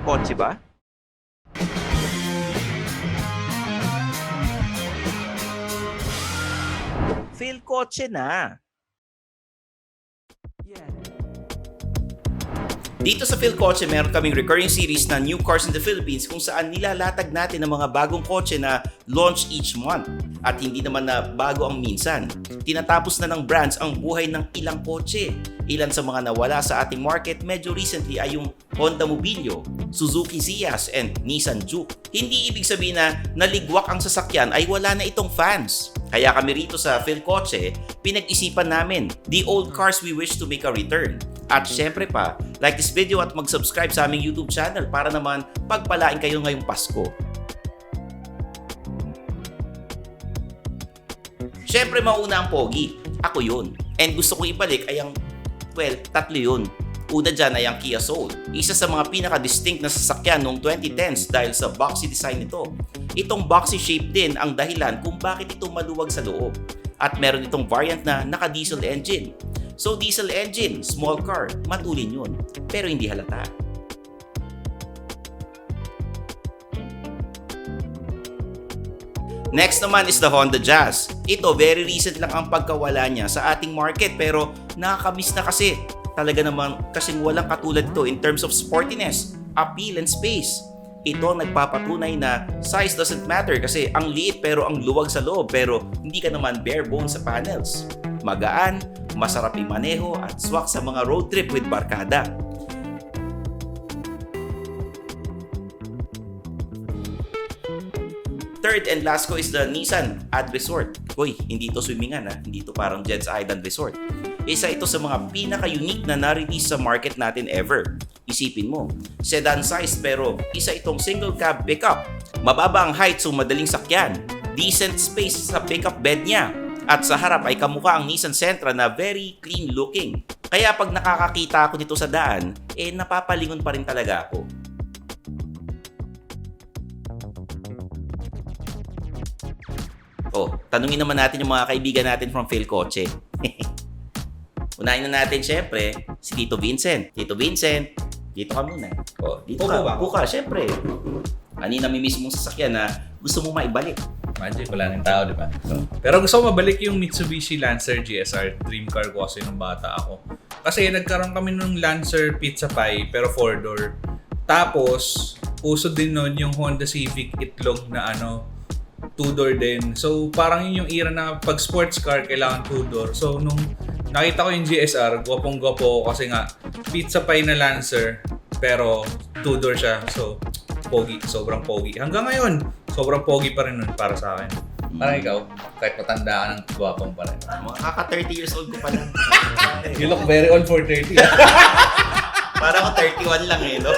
kotse ba? Phil kotse na. Dito sa Phil Kotse, meron kaming recurring series na New Cars in the Philippines kung saan nilalatag natin ang mga bagong kotse na launch each month. At hindi naman na bago ang minsan. Tinatapos na ng brands ang buhay ng ilang kotse. Ilan sa mga nawala sa ating market medyo recently ay yung Honda Mobilio, Suzuki Ciaz, and Nissan Juke. Hindi ibig sabihin na naligwak ang sasakyan ay wala na itong fans. Kaya kami rito sa Phil Kotse, pinag-isipan namin the old cars we wish to make a return. At syempre pa, like this video at mag-subscribe sa aming YouTube channel para naman pagpalain kayo ngayong Pasko. Syempre mauna ang pogi. Ako yun. And gusto kong ibalik ay ang, tatlo yun. Una dyan ay ang Kia Soul. Isa sa mga pinaka-distinct na sasakyan noong 2010s dahil sa boxy design nito. Itong boxy shape din ang dahilan kung bakit ito maluwag sa loob. At meron itong variant na naka-diesel engine. So diesel engine, small car, matulin yun. Pero hindi halata. Next naman is the Honda Jazz. Ito, very recent lang ang pagkawala niya sa ating market pero nakakamiss na kasi. Talaga naman kasing walang katulad ito in terms of sportiness, appeal, and space. Ito nagpapatunay na size doesn't matter kasi ang liit pero ang luwag sa loob pero hindi ka naman bare bones sa panels. Magaan, masarap imaneho at swak sa mga road trip with barkada. Third and last ko is the Nissan Advesort. Hoy, hindi ito swimmingan ha, hindi ito parang Jed's Island Resort. Isa ito sa mga pinaka-unique na na-release sa market natin ever. Isipin mo, sedan size pero isa itong single cab pickup. Mababa ang height so madaling sakyan. Decent space sa pickup bed niya. At sa harap ay kamukha ang Nissan Sentra na very clean looking. Kaya pag nakakakita ako nito sa daan, napapalingon pa rin talaga ako. Tanungin naman natin yung mga kaibigan natin from Phil Kotse. Unahin na natin syempre si Tito Vincent. Tito Vincent, dito ka muna. Dito ka. Buka, syempre. Ano yung namimiss mong sasakyan na gusto mong maibalik? Magic, wala nang tao, di ba? Pero gusto ko mabalik yung Mitsubishi Lancer GSR. Dream car ko kasi nung bata ako. Kasi nagkaroon kami nung Lancer Pizza Pie, pero 4-door. Tapos, uso din nun yung Honda Civic Itlog na 2-door din. So, parang yun yung era na pag sports car, kailangan 2-door. So, nung nakita ko yung GSR, gwapong-gwapo kasi nga, Pizza Pie na Lancer, pero 2-door siya. So, pogi, sobrang pogi. Hanggang ngayon, sobrang pogi pa rin nun para sa akin. Parang ikaw, kahit matanda ka ng gwapong pa rin. Kaka 30 years old ko pa lang. You look very old for 30. Parang ako 31 lang no?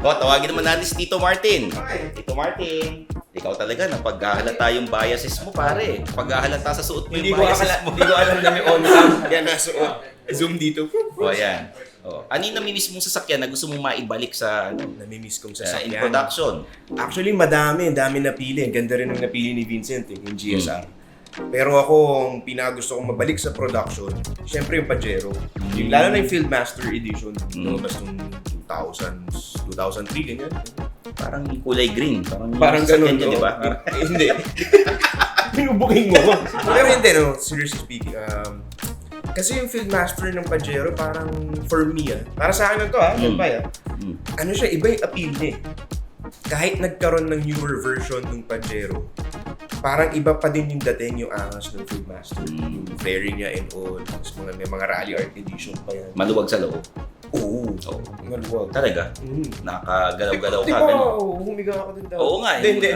Tawagin naman natin si Tito Martin. Tito Martin, ikaw talaga na paghahalata yung biases mo pare. Paghahalata sa suot mo yung biases mo. Hindi ko alam na may on-cam. Yan nasuot. Zoom dito. Yan. Ano yung namimiss mong sasakyan na gusto mong maibalik sa Namimiss kong in sasakyan. production? Actually, dami napili. Ang ganda rin ng napili ni Vincent, yung GSR. Pero ako, ang pinagusto kong mabalik sa production, syempre yung Pajero. Yung, lalo na yung Fieldmaster Edition. Lumabas nung 2003, ganyan. Parang kulay green. Parang ganun, di ba? Hindi. Pinubuking mo. Pero hindi, seriously speaking, kasi yung Fieldmaster ng Pajero, parang for me, para sa akin na to, ano siya, iba yung appeal niya. Kahit nagkaroon ng newer version ng Pajero, parang iba pa din yung dating yung angas ng Fieldmaster. Yung fairing niya and all. Tapos may mga rally art edition pa yan. Maluwag sa loob. Oo. Maluwag. Talaga? Nakagalaw-galaw ka. Di ba, humiga ako din daw. Oo nga. Hindi.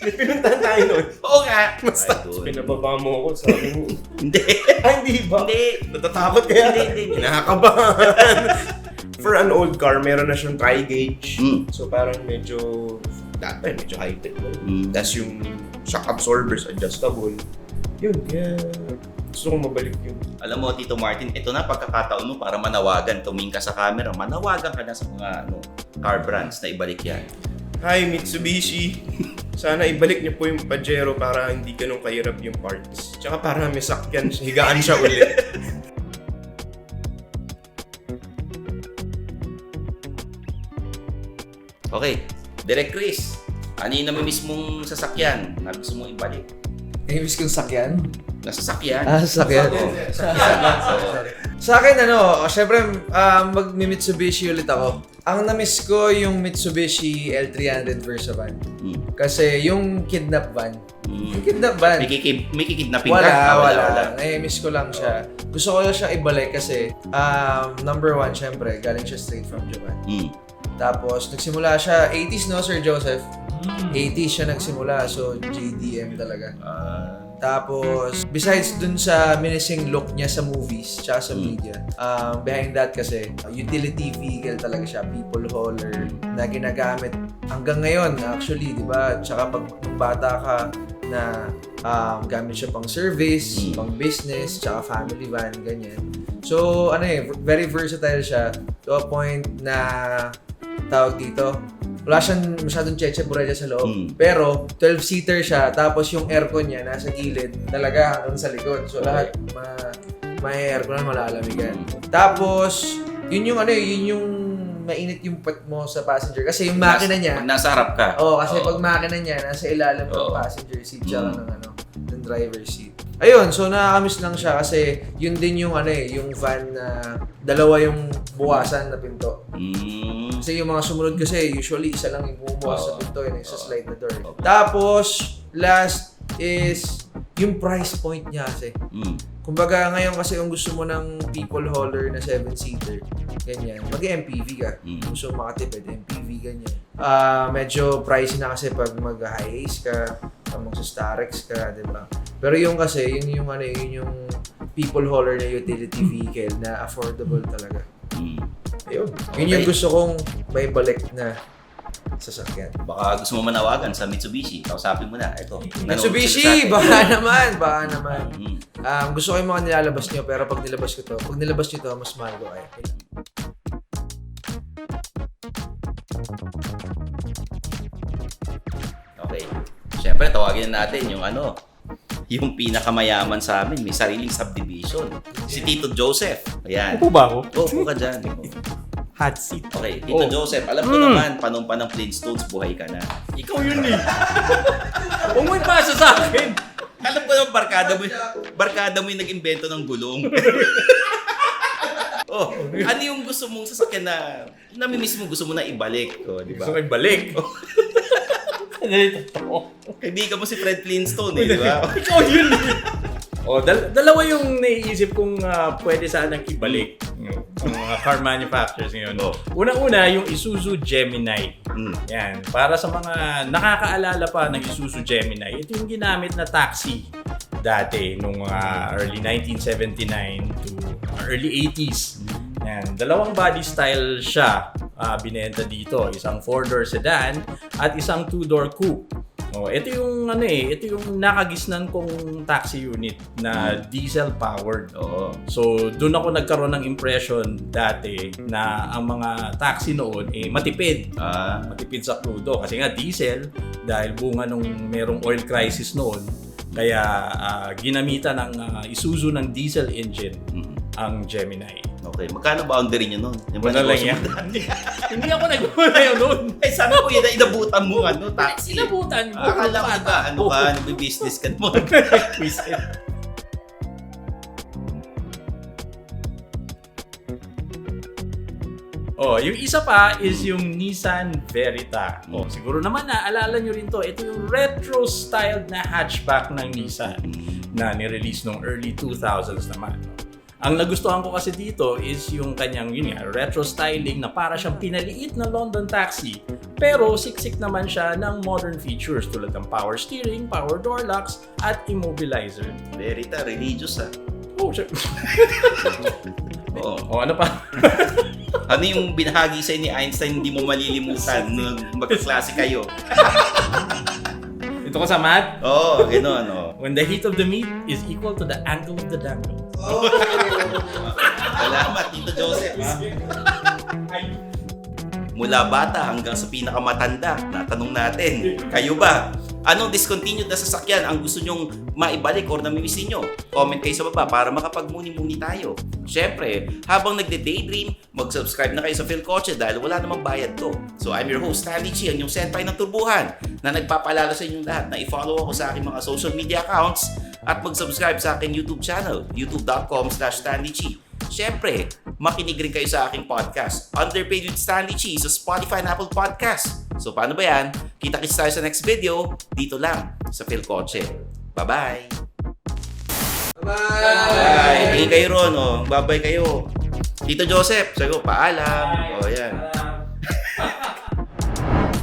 May pinuntahan tayo nun. Oo nga. Basta, pinababa mo ako, sabi mo. Hindi. Hindi ba? Hindi. Natatakot kaya? Hindi. Nakakabahan. For an old car, meron na siyang tri-gauge. So parang medyo high-tech. Tapos yung shock absorbers, adjustable. Yun, kaya gusto kong mabalik yun. Alam mo, Tito Martin, ito na pagkakataon mo para manawagan. Tumingin ka sa camera, manawagan ka na sa mga car brands na ibalik yan. Hi, Mitsubishi. sana ibalik niyo po yung Pajero para hindi ganun kahirap yung parts. Tsaka para may sakyan, higaan siya ulit. Okay, Direk Chris, ano yung namimiss mong sasakyan na gusto mong ibalik? Namimiss kong sakyan? Nasasakyan? Sasakyan. Sa akin, syempre, mag-Mitsubishi ulit ako. Ang na-miss ko yung Mitsubishi L300 Versa van. Kasi yung kidnap van, yung kidnap van, May kikidnapping ka? wala. Miss ko lang siya. Gusto ko siya ibalik kasi, number one, syempre, galing siya straight from Japan. Tapos, nagsimula siya, 80s no, Sir Joseph? 80s siya nagsimula, so JDM talaga. Tapos, besides dun sa menacing look niya sa movies, tsaka sa media, behind that kasi, utility vehicle talaga siya, people hauler, na ginagamit hanggang ngayon, actually, di ba? Tsaka pag bata ka, na gamit siya pang service, pang business, tsaka family van, ganyan. So, very versatile siya to a point na tawag dito, wala siyang masyadong cheche buraya sa loob. Pero 12-seater siya, tapos yung aircon niya nasa gilid talaga hanggang sa likod. So lahat may aircon na malalamigan. Tapos yun yung mainit yung pet mo sa passenger kasi yung makina niya. Pag nasa harap ka. Kasi pag makina niya nasa ilalim ng passenger seat siya ng driver's seat. Ayun, so nakakamiss lang siya kasi yun din yung yung van na dalawa yung buwasan na pinto. Kasi yung mga sumunod kasi usually isa lang yung bumubukas sa pinto, yun isa slide na door. Tapos last is yung price point niya kasi. Kumbaga ngayon kasi kung gusto mo ng people hauler na 7-seater, ganyan, mag-MPV ka. Gusto mo makatipid, MPV, ganyan. Medyo pricey na kasi pag mag-high ace ka, mag-Starex ka, di ba? Pero yung kasi, yun yung people hauler na utility vehicle na affordable talaga. Ayun. Yun yung gusto kong may balik na sasakyan. Baka gusto mo manawagan sa Mitsubishi. Kausapin mo na. Ito. Mitsubishi! Baka naman. Gusto ko yung mga nilalabas nyo, pero pag nilabas nyo to, mas mahal ko kayo. Okay. Siyempre, tawagin na natin yung yung pinakamayaman sa amin. May sariling subdivision. Si Tito Joseph. Ayan. Upo ba ako? Upo ka dyan. Hot seat. Okay, Tito Joseph, alam ko naman, panumpa ng Flintstones, buhay ka na. Ikaw yun eh. Huwag mo ipasa sa akin. Alam ko naman, barkada mo yung nag-imbento ng gulong. Ano yung gusto mong sasakyan na namimiss mo, gusto mo na ibalik? Di ba? Gusto ko ibalik. Kaibigan mo si Fred Flintstone di ba? Ikaw yun eh. Dalawa yung naiisip kong pwede sanang ibalik ng mga car manufacturers ngayon. Unang-una, yung Isuzu Gemini. Yan. Para sa mga nakakaalala pa ng Isuzu Gemini, ito yung ginamit na taxi dati nung early 1979 to early 80s. Yan. Dalawang body style siya binenta dito. Isang 4-door sedan at isang 2-door coupe. Ito yung nakagisnan kong taxi unit na diesel powered. So, doon ako nagkaroon ng impression dati na ang mga taxi noon matipid. Matipid sa krudo kasi nga diesel dahil bunga nung merong oil crisis noon. Kaya ginamitan ng Isuzu ng diesel engine ang Gemini. Okay, magkano boundary niyo nun? Wala lang yan. Hindi ako nagmula yun nun. Sabi ko yun na inabutan mo taxi. Inabutan mo. Akala ko ba, nagbi-business ka mo. Yung isa pa is yung Nissan Verita. Siguro naman naalala nyo rin to. Ito yung retro-styled na hatchback ng Nissan na nirelease noong early 2000s naman. Ang nagustuhan ko kasi dito is yung kanyang retro styling na para siyang pinaliit na London taxi. Pero siksik naman siya ng modern features tulad ng power steering, power door locks, at immobilizer. Verita, religious Ano pa? Ano yung binahagi sa'yo ni Einstein hindi mo malilimutan nung magkaklase kayo? Ito ko sa math. Gano'n. When the heat of the meat is equal to the angle of the dangle. Salamat, Tito Joseph. Mula bata hanggang sa pinakamatanda, natanong natin, kayo ba? Anong discontinued na sasakyan ang gusto nyong maibalik or namimiss ninyo? Comment kayo sa baba para makapagmuni-muni tayo. Siyempre, habang nagde-daydream, mag-subscribe na kayo sa PhilKotse dahil wala namang bayad to. So I'm your host, Stanley Chi, ang inyong senpai ng turbuhan na nagpapaalala sa inyong lahat na i-follow ako sa aking mga social media accounts at mag-subscribe sa aking YouTube channel, youtube.com/StanleyChi. Siyempre, makinig rin kayo sa aking podcast, Underpaid with Stanley Chi sa Spotify and Apple Podcast. So paano ba yan? Kita-kits tayo sa next video, dito lang sa PhilKotse. Bye-bye! Bye! Tingin kayo ron, oh. Babay kayo. Tito Joseph, sabi ko, paalam. O, yan.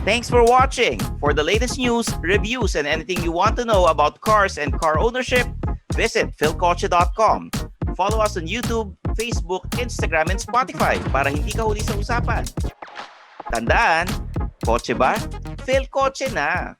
Thanks for watching. For the latest news, reviews, and anything you want to know about cars and car ownership, visit philkotse.com. Follow us on YouTube, Facebook, Instagram, and Spotify para hindi ka huli sa usapan. Tandaan, kotse ba? PhilKotse na!